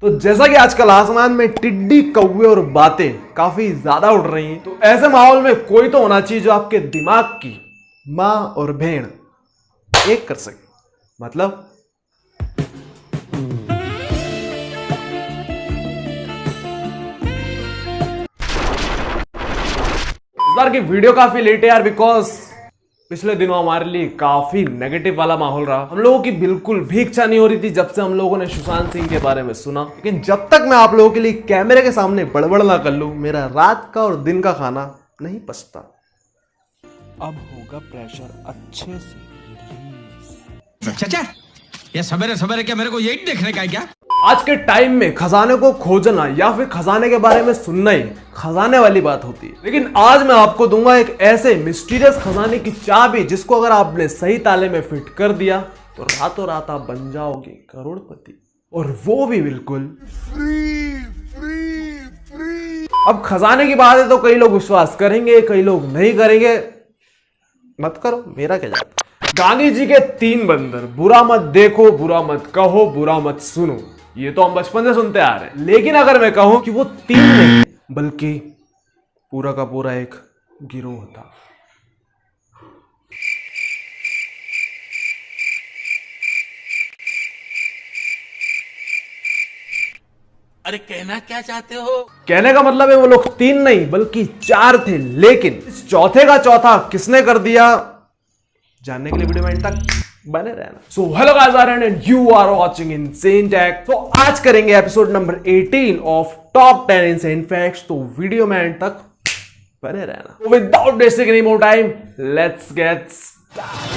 तो जैसा कि आजकल आसमान में टिड्डी, कौवे और बातें काफी ज्यादा उड़ रही हैं, तो ऐसे माहौल में कोई तो होना चाहिए जो आपके दिमाग की माँ और बहन एक कर सके। मतलब इस बार की वीडियो काफी लेट है यार, बिकॉज पिछले दिनों हमारे लिए काफी नेगेटिव वाला माहौल रहा। हम लोगों की बिल्कुल भी इच्छा नहीं हो रही थी जब से हम लोगों ने सुशांत सिंह के बारे में सुना, लेकिन जब तक मैं आप लोगों के लिए कैमरे के सामने बड़बड़ ना कर लूं, मेरा रात का और दिन का खाना नहीं पचता। अब होगा प्रेशर अच्छे से रिलीज। चाचा ये सवेरे सवेरे क्या मेरे को यही देखने का है क्या? आज के टाइम में खजाने को खोजना या फिर खजाने के बारे में सुनना ही खजाने वाली बात होती है, लेकिन आज मैं आपको दूंगा एक ऐसे मिस्टीरियस खजाने की चाबी जिसको अगर आपने सही ताले में फिट कर दिया तो रातों रात आप बन जाओगे करोड़पति, और वो भी बिल्कुल फ्री। अब खजाने की बात है तो कई लोग विश्वास करेंगे, कई लोग नहीं करेंगे। मत करो, मेरा क्या जाता। गांधी जी के 3 बंदर, बुरा मत देखो, बुरा मत कहो, बुरा मत सुनो, ये तो हम बचपन से सुनते आ रहे हैं। लेकिन अगर मैं कहूं कि वो 3 नहीं बल्कि पूरा का पूरा एक गिरोह था। अरे कहना क्या चाहते हो? कहने का मतलब है वो लोग 3 नहीं बल्कि 4 थे, लेकिन इस चौथे का चौथा किसने कर दिया, जानने के लिए वीडियो में एंड तक बने रहना। So hello guys, Aryan and you are watching insane tech. तो आज करेंगे episode number 18 of top 10 insane facts, तो वीडियो में एंड तक बने रहना। Without wasting any more time, let's get started.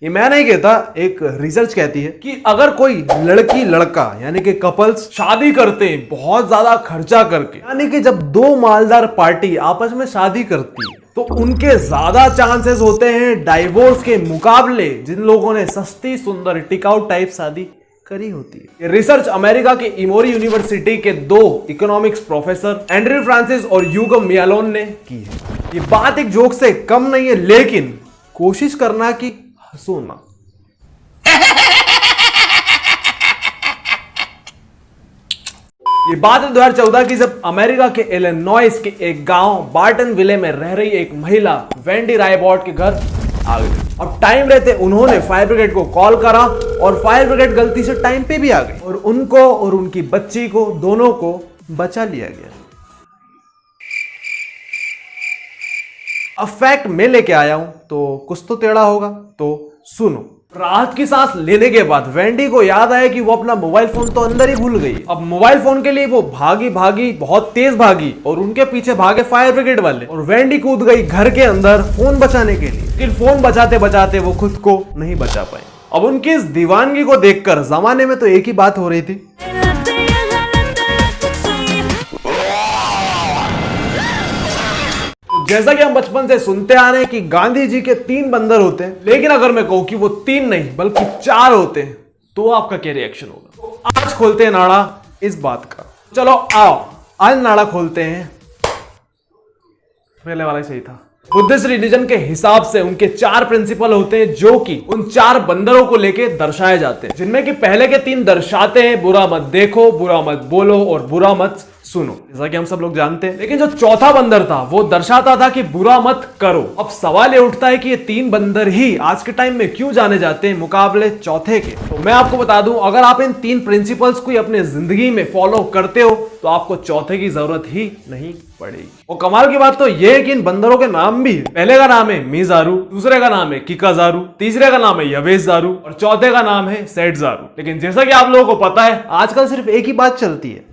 ये मैं नहीं कहता, एक रिसर्च कहती है कि अगर कोई लड़की लड़का यानी कि कपल्स शादी करते हैं बहुत ज्यादा खर्चा करके, यानी कि जब 2 मालदार पार्टी आपस में शादी करती है तो उनके ज्यादा चांसेस होते हैं डाइवोर्स के मुकाबले जिन लोगों ने सस्ती सुंदर टिकाऊ टाइप शादी करी होती है। ये रिसर्च अमेरिका के इमोरी यूनिवर्सिटी के 2 इकोनॉमिक्स प्रोफेसर एंड्रयू फ्रांसिस और ह्यूगो मियालोन ने की है। ये बात एक जोक से कम नहीं है, लेकिन कोशिश करना कि हंसो ना। ये बात है 2014 की, जब अमेरिका के इलिनॉइस के एक गांव बार्टन विले में रह रही एक महिला वेंडी रायबॉट के घर आ गई। अब टाइम रहते उन्होंने फायर ब्रिगेड को कॉल करा और फायर ब्रिगेड गलती से टाइम पे भी आ गई और उनको और उनकी बच्ची को दोनों को बचा लिया गया। अब फैक्ट मैं लेके आया हूं तो कुछ तो टेढ़ा होगा, तो सुनो। राहत की सांस लेने के बाद वेंडी को याद आया कि वो अपना मोबाइल फोन तो अंदर ही भूल गई। अब मोबाइल फोन के लिए वो भागी बहुत तेज भागी और उनके पीछे भागे फायर ब्रिगेड वाले और वेंडी कूद गई घर के अंदर फोन बचाने के लिए, लेकिन फोन बचाते बचाते वो खुद को नहीं बचा पाए। अब उनकी इस दीवानगी को देखकर जमाने में तो एक ही बात हो रही थी, जैसा कि हम बचपन से सुनते आ रहे हैं कि गांधी जी के 3 बंदर होते हैं, लेकिन अगर मैं कहूं कि वो 3 नहीं बल्कि 4 होते हैं तो आपका क्या रिएक्शन होगा? तो आज खोलते हैं नाड़ा इस बात का। चलो आओ आज नाड़ा खोलते हैं। पहले वाला ही सही था। बुद्धिस्ट रिलीजन के हिसाब से उनके 4 प्रिंसिपल होते हैं जो कि उन 4 बंदरों को लेके दर्शाए जाते हैं, जिनमें कि पहले के 3 दर्शाते हैं बुरा मत देखो, बुरा मत बोलो और बुरा मत सुनो, जैसा कि हम सब लोग जानते हैं। लेकिन जो चौथा बंदर था वो दर्शाता था कि बुरा मत करो। अब सवाल ये उठता है कि ये 3 बंदर ही आज के टाइम में क्यों जाने जाते हैं मुकाबले चौथे के? तो मैं आपको बता दूं, अगर आप इन 3 प्रिंसिपल्स को अपने जिंदगी में फॉलो करते हो तो आपको चौथे की जरूरत ही नहीं पड़ेगी। और कमाल की बात तो यह है कि इन बंदरों के नाम भी, पहले का नाम है मीजारू, दूसरे का नाम है किकाजारू, तीसरे का नाम है यवेजारू और चौथे का नाम है सेटजारू। लेकिन जैसा कि आप लोगों को पता है आजकल सिर्फ एक ही बात चलती है,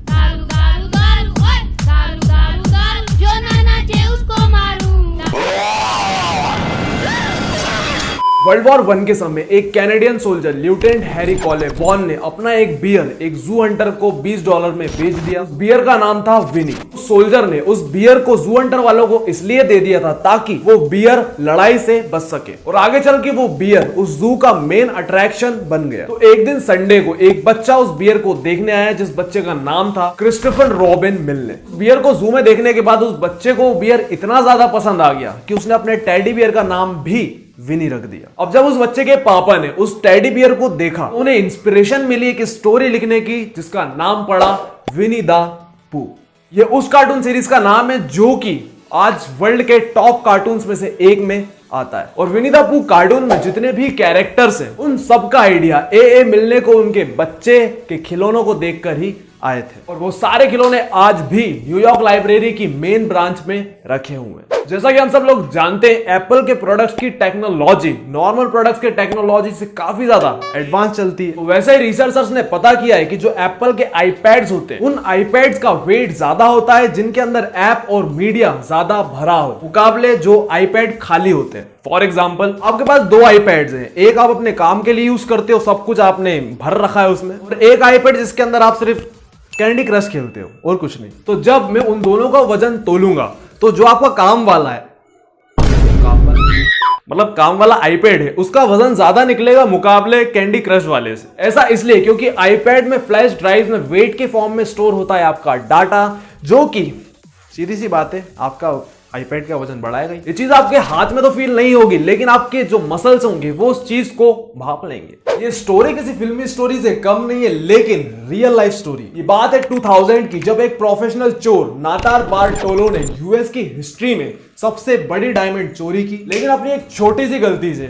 वर्ल्ड वॉर 1 के समय एक कैनेडियन सोल्जर लेफ्टिनेंट हैरी कॉले बॉन ने अपना एक बियर एक जू हंटर को $20 में बेच दिया। उस बियर का नाम था विनी। उस सोल्जर ने उस बियर को जू हंटर वालों को इसलिए दे दिया था ताकि वो बियर लड़ाई से बच सके और आगे चल के वो बियर उस जू का मेन अट्रैक्शन बन गया। तो एक दिन संडे को एक बच्चा उस बियर को देखने आया, जिस बच्चे का नाम था क्रिस्टोफर रॉबिन मिलने। बियर को जू में देखने के बाद उस बच्चे को बियर इतना ज्यादा पसंद आ गया कि उसने अपने टेडी बियर का नाम भी विनी रख दिया। अब जब उस बच्चे के पापा ने उस टेडी बियर को देखा, उन्हें इंस्पिरेशन मिली एक स्टोरी लिखने की जिसका नाम पड़ा विनी द पू। ये उस कार्टून सीरीज का नाम है जो कि आज वर्ल्ड के टॉप कार्टून्स में से एक में आता है। और विनी द पू कार्टून में जितने भी कैरेक्टर्स हैं उन सबका आइडिया ए मिलने को उनके बच्चे के खिलौनों को देखकर ही आए थे। और वो सारे खिलौने आज भी न्यूयॉर्क लाइब्रेरी की मेन ब्रांच में रखे हुए हैं। जैसा कि हम सब लोग जानते हैं, एप्पल के प्रोडक्ट्स की टेक्नोलॉजी नॉर्मल प्रोडक्ट्स के टेक्नोलॉजी से काफी ज्यादा एडवांस चलती है। तो वैसे ही रिसर्चर्स ने पता किया है कि जो एप्पल के आईपैड्स होते हैं उन आईपैड्स का वेट ज्यादा होता है जिनके अंदर ऐप और मीडिया ज्यादा भरा हो, मुकाबले जो आईपैड खाली होते हैं। फॉर एग्जाम्पल, आपके पास 2 आईपैड्स हैं, एक आप अपने काम के लिए यूज करते हो, सब कुछ आपने भर रखा है उसमें, और एक आईपैड जिसके अंदर आप सिर्फ कैंडी क्रश खेलते हो और कुछ नहीं। तो जब मैं उन दोनों का वजन तोलूंगा तो जो आपका काम वाला है, मतलब काम वाला आईपैड है, उसका वजन ज्यादा निकलेगा मुकाबले कैंडी क्रश वाले से। ऐसा इसलिए क्योंकि आईपैड में फ्लैश ड्राइव में वेट के फॉर्म में स्टोर होता है आपका डाटा, जो कि सीधी सी बात है आपका आईपैड का वजन बढ़ाएगा। ये चीज आपके हाथ में तो फील नहीं होगी, लेकिन आपके जो मसल्स होंगे वो उस चीज को भाप लेंगे। ये स्टोरी किसी फिल्मी स्टोरी से कम नहीं है, लेकिन रियल लाइफ स्टोरी। ये बात है 2000 की, जब एक प्रोफेशनल चोर नातार बार्टोलो ने यूएस की हिस्ट्री में सबसे बड़ी डायमंड चोरी की, लेकिन अपनी एक छोटी सी गलती से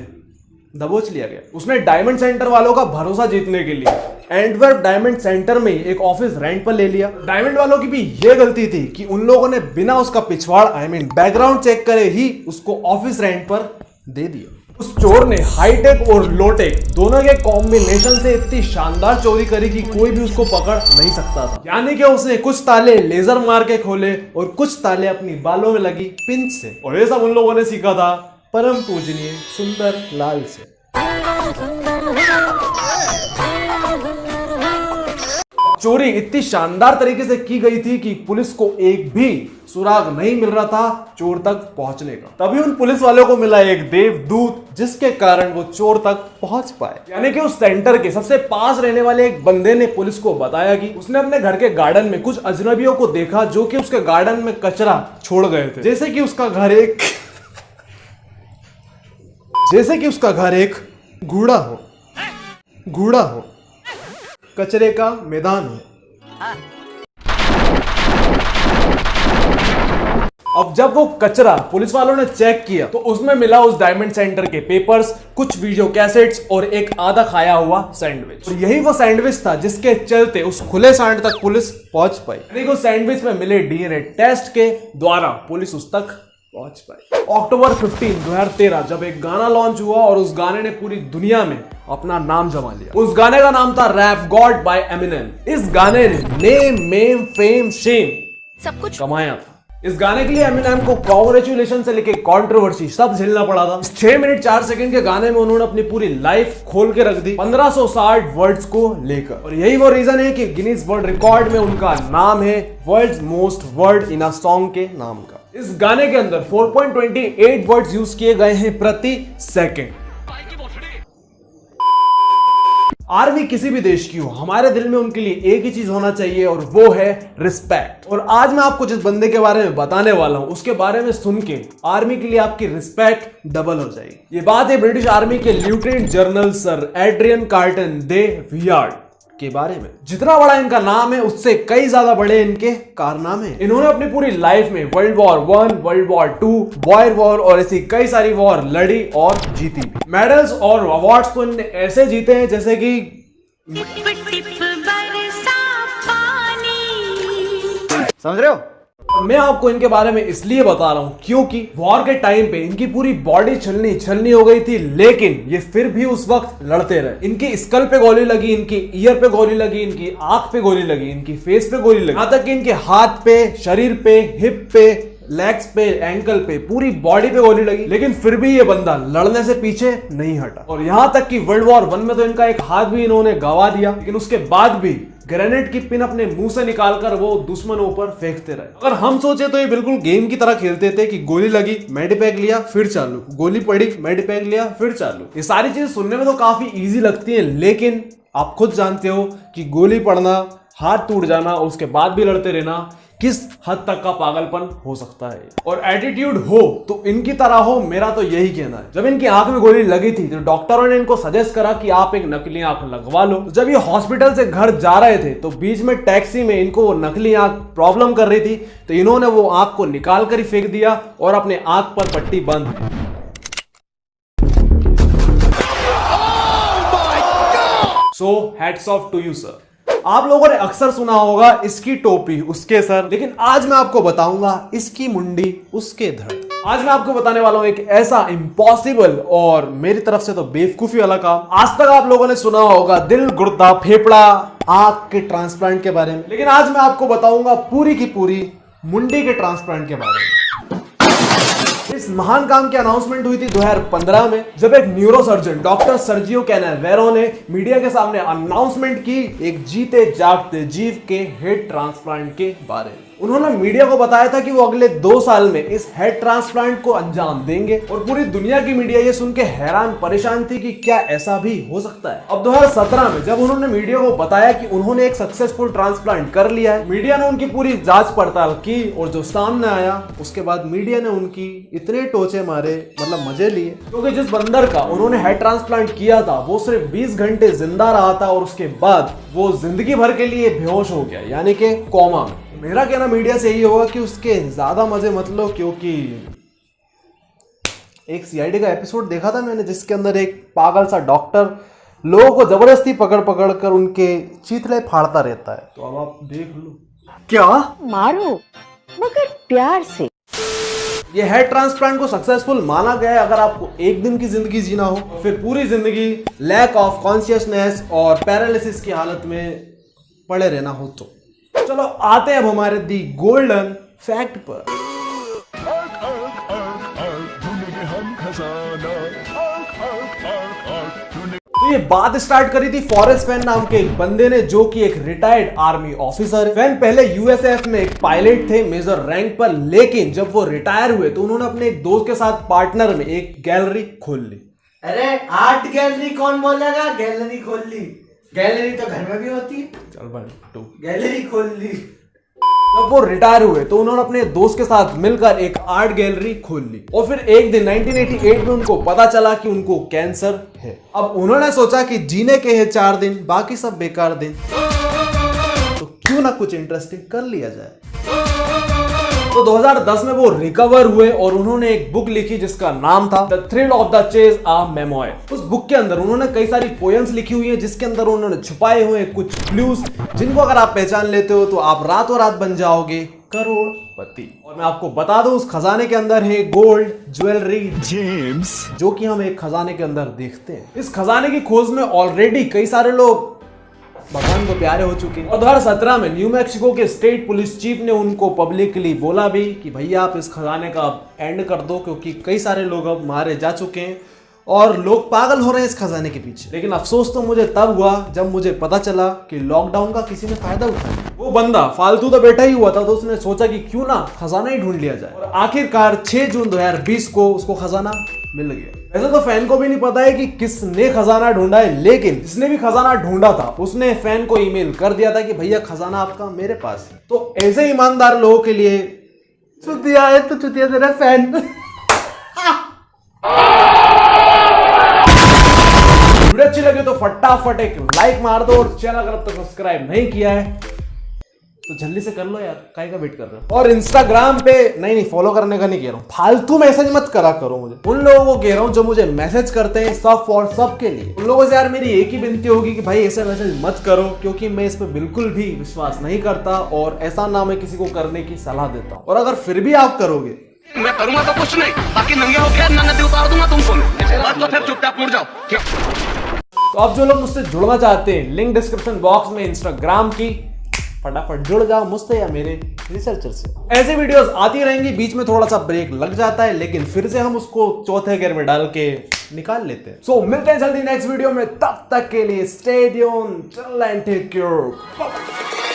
दबोच लिया गया। उसने डायमंड सेंटर वालों का भरोसा जीतने के लिए एंटवर्प डायमंड सेंटर में एक ऑफिस रेंट पर ले लिया। डायमंड वालों की भी यह गलती थी कि उन लोगों ने बिना उसका पिछवाड़ बैकग्राउंड चेक करे ही उसको ऑफिस रेंट पर दे दिया। उस चोर ने हाईटेक और लोटेक दोनों के कॉम्बिनेशन से इतनी शानदार चोरी करी कि कोई भी उसको पकड़ नहीं सकता था। यानी कि उसने कुछ ताले लेजर मार के खोले और कुछ ताले अपनी बालों में लगी पिंच से, और ये सब उन लोगों ने सीखा था परम पूजनीय सुंदर लाल से। चोरी इतनी शानदार तरीके से की गई थी कि पुलिस को एक भी सुराग नहीं मिल रहा था चोर तक पहुंचने का। तभी उन पुलिस वालों को मिला एक देवदूत, जिसके कारण वो चोर तक पहुंच पाए। यानी कि उस सेंटर के सबसे पास रहने वाले एक बंदे ने पुलिस को बताया कि उसने अपने घर के गार्डन में कुछ अजनबियों को देखा जो कि उसके गार्डन में कचरा छोड़ गए थे। जैसे कि उसका घर एक घूड़ा हो, कचरे का मैदान हो। अब जब वो कचरा पुलिस वालों ने चेक किया तो उसमें मिला उस डायमंड सेंटर के पेपर्स, कुछ वीडियो कैसेट्स और एक आधा खाया हुआ सैंडविच। और यही वो सैंडविच था जिसके चलते उस खुले सांड तक पुलिस पहुंच पाई। यानी कि उस सैंडविच में मिले डीएनए टेस्ट के द्वारा पुलिस उस तक पहुंच पाई। अक्टूबर 15, 2013 जब एक गाना लॉन्च हुआ और उस गाने ने पूरी दुनिया में अपना नाम जमा लिया। उस गाने का नाम था रैप गॉड बाय एमिनेम। इस गाने ने नेम, मेम, फेम, शेम सब कुछ कमाया था। इस गाने के लिए एमिनेम को कांग्रेचुलेशन से लेके कंट्रोवर्सी सब झेलना पड़ा था। 6 मिनट 4 सेकंड के गाने में उन्होंने अपनी पूरी लाइफ खोल के रख दी 1560 वर्ड्स को लेकर। और यही वो रीजन है कि गिनीज वर्ल्ड रिकॉर्ड में उनका नाम है world's most word in a song के नाम का। इस गाने के अंदर 4.28 वर्ड्स यूज किए गए हैं प्रति सेकंड। आर्मी किसी भी देश की हो, हमारे दिल में उनके लिए एक ही चीज होना चाहिए और वो है रिस्पेक्ट। और आज मैं आपको जिस बंदे के बारे में बताने वाला हूं उसके बारे में सुन के आर्मी के लिए आपकी रिस्पेक्ट डबल हो जाएगी। ये बात है ब्रिटिश आर्मी के lieutenant general sir Adrian Carton de Wiart के बारे में। जितना बड़ा इनका नाम है उससे कई ज्यादा बड़े इनके कारनामे। इन्होंने अपनी पूरी लाइफ में world war 1, world war 2, Boer war और ऐसी कई सारी वॉर लड़ी और जीती भी। मेडल्स और अवार्ड्स तो इन्होंने ऐसे जीते हैं जैसे कि समझ रहे हो। मैं आपको इनके बारे में इसलिए बता रहा हूं क्योंकि वॉर के टाइम पे इनकी पूरी बॉडी छलनी हो गई थी, लेकिन ये फिर भी उस वक्त लड़ते रहे। इनकी स्कल पे गोली लगी, इनकी ईयर पे गोली लगी, इनकी आंख पे गोली लगी, इनकी फेस पे गोली लगी, यहां तक कि इनके हाथ पे, शरीर पे, हिप पे लेग्स पे, एंकल पे, पूरी बॉडी पे गोली लगी, लेकिन फिर भी ये बंदा लड़ने से पीछे नहीं हटा। और यहां तक कि वर्ल्ड वॉर 1 में तो इनका एक हाथ भी इन्होंने गवा दिया, लेकिन उसके बाद भी ग्रेनेड की पिन अपने मुंह से निकालकर वो दुश्मनों पर फेंकते रहे। अगर हम सोचे तो ये बिल्कुल गेम की तरह खेलते थे कि गोली लगी, मेडिपैक लिया, फिर चालू, गोली पड़ी, मेडिपैक लिया, फिर चालू। ये सारी चीजें सुनने में तो काफी इजी लगती है, लेकिन आप खुद जानते हो कि गोली पड़ना, हाथ टूट जाना और उसके बाद भी लड़ते रहना किस हद तक का पागलपन हो सकता है। और एटीट्यूड हो तो इनकी तरह हो, मेरा तो यही कहना है। जब इनकी आंख में गोली लगी थी तो डॉक्टरों ने इनको सजेस्ट करा कि आप एक नकली आंख लगवा लो। तो जब ये हॉस्पिटल से घर जा रहे थे तो बीच में टैक्सी में इनको वो नकली आंख प्रॉब्लम कर रही थी, तो इन्होंने वो आंख को निकाल कर ही फेंक दिया और अपने आंख पर पट्टी बांध दी। So hats off to you sir. आप लोगों ने अक्सर सुना होगा इसकी टोपी उसके सर, लेकिन आज मैं आपको बताऊंगा इसकी मुंडी उसके धड़। आज मैं आपको बताने वाला हूं एक ऐसा इम्पॉसिबल और मेरी तरफ से तो बेवकूफी वाला काम। आज तक आप लोगों ने सुना होगा दिल, गुर्दा, फेफड़ा, आंख के ट्रांसप्लांट के बारे में, लेकिन आज मैं आपको बताऊंगा पूरी की पूरी मुंडी के ट्रांसप्लांट के बारे में। इस महान काम की अनाउंसमेंट हुई थी 2015 में, जब एक न्यूरोसर्जन डॉक्टर सर्जियो कैनावेरो ने मीडिया के सामने अनाउंसमेंट की एक जीते जागते जीव के हेड ट्रांसप्लांट के बारे में। उन्होंने मीडिया को बताया था कि वो अगले 2 साल में इस हेड ट्रांसप्लांट को अंजाम देंगे, और पूरी दुनिया की मीडिया ये सुन के हैरान परेशान थी कि क्या ऐसा भी हो सकता है। अब 2017 में जब उन्होंने मीडिया को बताया कि उन्होंने एक सक्सेसफुल ट्रांसप्लांट कर लिया है, मीडिया ने उनकी पूरी जांच पड़ताल की, और जो सामने आया उसके बाद मीडिया ने उनकी इतने टोचे मारे, मतलब मजे लिए, क्योंकि जिस बंदर का उन्होंने हेड ट्रांसप्लांट किया था वो सिर्फ 20 घंटे जिंदा रहा था, और उसके बाद वो जिंदगी भर के लिए बेहोश हो गया, यानी कि कोमा में। मेरा कहना मीडिया से यही होगा कि उसके ज्यादा मजे मत लो, क्योंकि एक सीआईडी का एपिसोड देखा था मैंने जिसके अंदर एक पागल सा डॉक्टर लोगों को जबरदस्ती पकड़ पकड़ कर उनके चीथड़े फाड़ता रहता है। तो अब आप देख लो। क्या मारो मगर प्यार से। ये हेड ट्रांसप्लांट को सक्सेसफुल माना गया है अगर आपको एक दिन की जिंदगी जीना हो, फिर पूरी जिंदगी लैक ऑफ कॉन्शियसनेस और पैरालिसिस की हालत में पड़े रहना हो तो। चलो आते हैं अब हमारे दी गोल्डन फैक्ट पर। तो ये बात स्टार्ट करी थी फॉरेस्ट फैन नाम के एक बंदे ने, जो कि एक रिटायर्ड आर्मी ऑफिसर है। फैन पहले यूएसएफ में एक पायलट थे मेजर रैंक पर, लेकिन जब वो रिटायर हुए तो उन्होंने अपने एक दोस्त के साथ पार्टनर में एक गैलरी खोल ली। अरे आर्ट गैलरी कौन बोलेगा, गैलरी खोल ली। गैलरी तो घर में भी होती है। चल भाई तू गैलरी खोल ली। जब वो रिटायर हुए तो उन्होंने अपने दोस्त के साथ मिलकर एक आर्ट गैलरी खोल ली, और फिर एक दिन 1988 में उनको पता चला कि उनको कैंसर है। अब उन्होंने सोचा कि जीने के हैं 4 दिन, बाकी सब बेकार दिन, तो क्यों ना कुछ इंटरेस्टिंग कर लिया जाए। तो 2010 में वो रिकवर हुए और उन्होंने एक बुक लिखी जिसका नाम था the thrill of the chase a memoir. उस बुक के अंदर उन्होंने कई सारी पोएम्स लिखी हुई है, जिसके अंदर उन्होंने छुपाए हुए कुछ क्लूज, जिनको अगर आप पहचान लेते हो तो आप रातों रात बन जाओगे करोड़पति। और मैं आपको बता दूं उस खजाने के अंदर है गोल्ड, ज्वेलरी, जेम्स, जो कि हम एक खजाने के अंदर देखते हैं। इस खजाने की खोज में ऑलरेडी कई सारे लोग भगवान को प्यारे हो चुके हैं, और 2017 में न्यू मैक्सिको के स्टेट पुलिस चीफ ने उनको पब्लिकली बोला भी कि भैया आप इस खजाने का एंड कर दो, क्योंकि कई सारे लोग अब मारे जा चुके हैं और लोग पागल हो रहे हैं इस खजाने के पीछे। लेकिन अफसोस तो मुझे तब हुआ जब मुझे पता चला कि लॉकडाउन का किसी ने फायदा उठाया। वो बंदा फालतू तो बैठा ही हुआ था, तो उसने सोचा कि क्यों ना खजाना ही ढूंढ लिया जाए, और आखिरकार 6 जून 2020 को उसको खजाना मिल गया। वैसे तो फैन को भी नहीं पता है कि किसने खजाना ढूंढा है, लेकिन जिसने भी खजाना ढूंढा था उसने फैन को ईमेल कर दिया था कि भैया खजाना आपका मेरे पास है। तो ऐसे ईमानदार लोगों के लिए चुतिया है तो चुतिया तेरा फैन। वीडियो अच्छी लगे तो फटाफट एक लाइक मार दो, और चैनल अगर अब तक सब्सक्राइब नहीं किया है तो जल्दी से कर लो यार, काहे का वेट कर रहे हो। और इंस्टाग्राम पे नहीं फॉलो करने का नहीं कह रहा हूँ, फालतू मैसेज मत करा करो मुझे। उन लोगों को कह रहा हूँ जो मुझे मैसेज करते हैं सब फॉर सब के लिए, उन लोगों से यार मेरी एक ही विनती होगी कि भाई ऐसे मैसेज मत करो, क्योंकि मैं इस पे बिल्कुल भी विश्वास नहीं करता, और ऐसा ना मैं किसी को करने की सलाह देता हूँ। और अगर फिर भी आप करोगे, मैं करूंगा तो कुछ नहीं, बाकी नंगे होकर नंगे उतार दूंगा तुमको, तो फिर चुपचाप मुड़ जाओ। तो आप जो लोग मुझसे जुड़ना चाहते हैं, लिंक डिस्क्रिप्शन बॉक्स में इंस्टाग्राम की फटाफट जुड़ जाओ मुझसे या मेरे रिसर्चर से। ऐसी वीडियोस आती रहेंगी, बीच में थोड़ा सा ब्रेक लग जाता है लेकिन फिर से हम उसको चौथे गियर में डाल के निकाल लेते हैं। सो मिलते हैं जल्दी नेक्स्ट वीडियो में, तब तक के लिए stay tuned, till then take care.